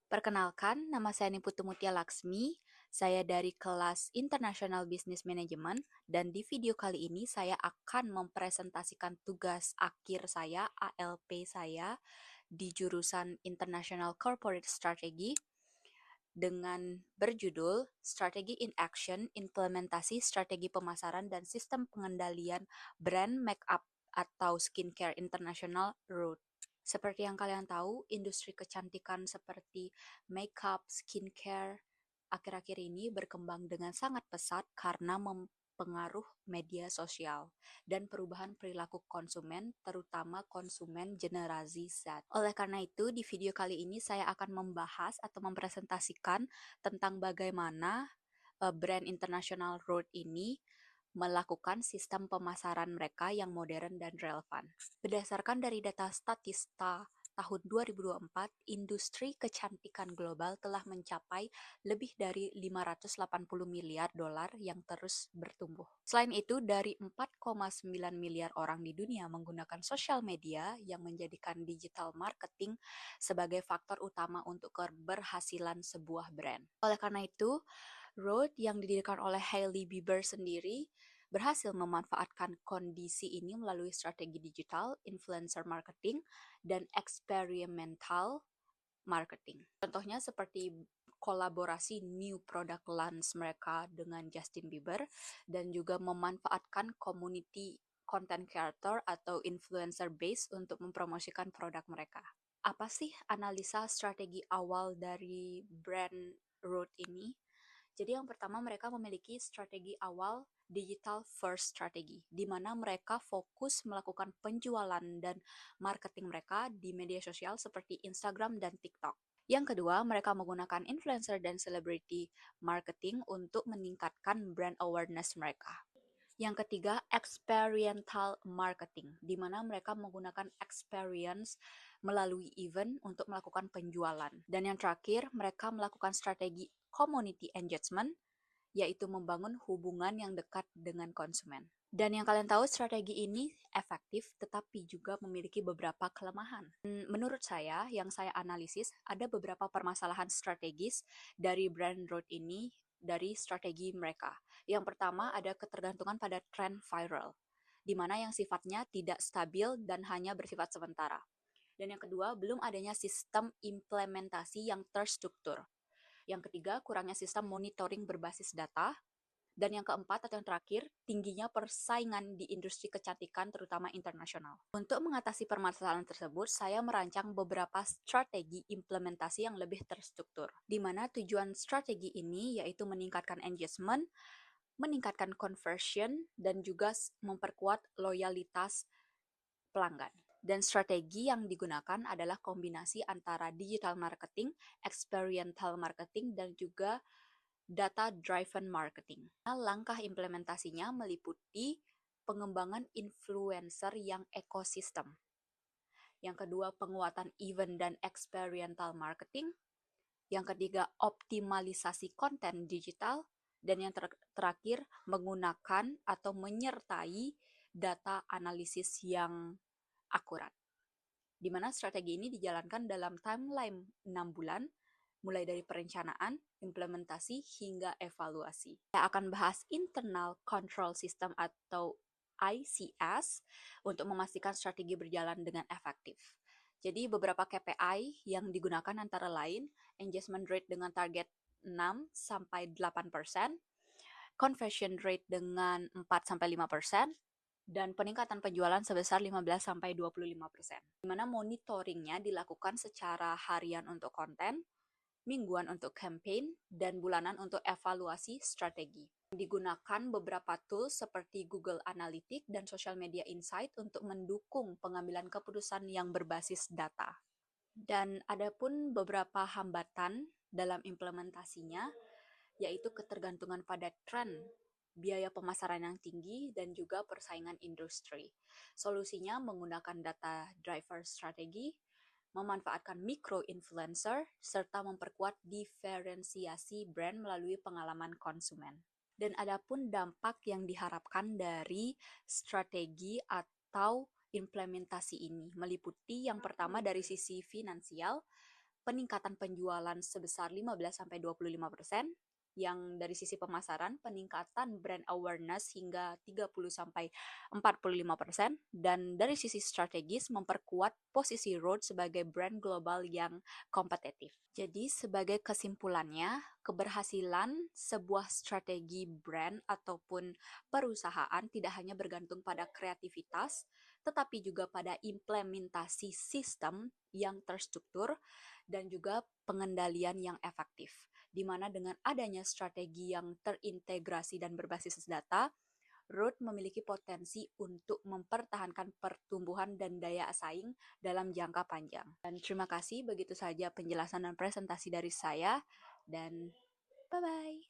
Perkenalkan, nama saya Niputu Mutia Laksmi. Saya dari kelas International Business Management dan di video kali ini saya akan mempresentasikan tugas akhir saya, ALP saya, di jurusan International Corporate Strategy dengan berjudul Strategi in Action, Implementasi Strategi Pemasaran dan Sistem Pengendalian Brand Makeup atau Skincare International Road. Seperti yang kalian tahu, industri kecantikan seperti makeup, skincare, akhir-akhir ini berkembang dengan sangat pesat karena mempengaruh media sosial dan perubahan perilaku konsumen, terutama konsumen generasi Z. Oleh karena itu, di video kali ini saya akan membahas atau mempresentasikan tentang bagaimana brand International Road ini melakukan sistem pemasaran mereka yang modern dan relevan. Berdasarkan dari data Statista tahun 2024, industri kecantikan global telah mencapai lebih dari 580 miliar dolar yang terus bertumbuh. Selain itu, dari 4,9 miliar orang di dunia menggunakan sosial media yang menjadikan digital marketing sebagai faktor utama untuk keberhasilan sebuah brand. Oleh karena itu, Rode yang didirikan oleh Hailey Bieber sendiri berhasil memanfaatkan kondisi ini melalui strategi digital, influencer marketing, dan experimental marketing. Contohnya seperti kolaborasi new product launch mereka dengan Justin Bieber dan juga memanfaatkan community content creator atau influencer base untuk mempromosikan produk mereka. Apa sih analisa strategi awal dari brand Rode ini? Jadi yang pertama mereka memiliki strategi awal digital first strategi, di mana mereka fokus melakukan penjualan dan marketing mereka di media sosial seperti Instagram dan TikTok. Yang kedua, mereka menggunakan influencer dan celebrity marketing untuk meningkatkan brand awareness mereka. Yang ketiga, experiential marketing, di mana mereka menggunakan experience melalui event untuk melakukan penjualan. Dan yang terakhir, mereka melakukan strategi community engagement, yaitu membangun hubungan yang dekat dengan konsumen. Dan yang kalian tahu, strategi ini efektif, tetapi juga memiliki beberapa kelemahan. Menurut saya, yang saya analisis, ada beberapa permasalahan strategis dari brand Rode ini, dari strategi mereka. Yang pertama, ada ketergantungan pada tren viral, di mana yang sifatnya tidak stabil dan hanya bersifat sementara. Dan yang kedua, belum adanya sistem implementasi yang terstruktur. Yang ketiga, kurangnya sistem monitoring berbasis data. Dan yang keempat atau yang terakhir, tingginya persaingan di industri kecantikan terutama internasional. Untuk mengatasi permasalahan tersebut, saya merancang beberapa strategi implementasi yang lebih terstruktur, di mana tujuan strategi ini yaitu meningkatkan engagement, meningkatkan conversion, dan juga memperkuat loyalitas pelanggan. Dan strategi yang digunakan adalah kombinasi antara digital marketing, experiential marketing, dan juga data-driven marketing. Langkah implementasinya meliputi pengembangan influencer yang ekosistem. Yang kedua, penguatan event dan experiential marketing. Yang ketiga, optimalisasi konten digital. Dan yang terakhir, menggunakan atau menyertai data analisis yang akurat. Di mana strategi ini dijalankan dalam timeline 6 bulan, mulai dari perencanaan, implementasi, hingga evaluasi. Saya akan bahas internal control system atau ICS untuk memastikan strategi berjalan dengan efektif. Jadi beberapa KPI yang digunakan antara lain engagement rate dengan target 6-8%, conversion rate dengan 4-5%, dan peningkatan penjualan sebesar 15-25%. Di mana monitoringnya dilakukan secara harian untuk konten, mingguan untuk campaign, dan bulanan untuk evaluasi strategi. Digunakan beberapa tools seperti Google Analytics dan Social Media Insight untuk mendukung pengambilan keputusan yang berbasis data. Dan ada pun beberapa hambatan dalam implementasinya, yaitu ketergantungan pada tren, biaya pemasaran yang tinggi, dan juga persaingan industri. Solusinya menggunakan data driver strategi, memanfaatkan micro-influencer, serta memperkuat diferensiasi brand melalui pengalaman konsumen. Dan adapun dampak yang diharapkan dari strategi atau implementasi ini meliputi yang pertama dari sisi finansial, peningkatan penjualan sebesar 15-25%, yang dari sisi pemasaran peningkatan brand awareness hingga 30-45%, dan dari sisi strategis memperkuat posisi Rode sebagai brand global yang kompetitif. Jadi sebagai kesimpulannya, keberhasilan sebuah strategi brand ataupun perusahaan tidak hanya bergantung pada kreativitas, tetapi juga pada implementasi sistem yang terstruktur dan juga pengendalian yang efektif, di mana dengan adanya strategi yang terintegrasi dan berbasis data, Root memiliki potensi untuk mempertahankan pertumbuhan dan daya saing dalam jangka panjang. Dan terima kasih, begitu saja penjelasan dan presentasi dari saya, dan bye-bye.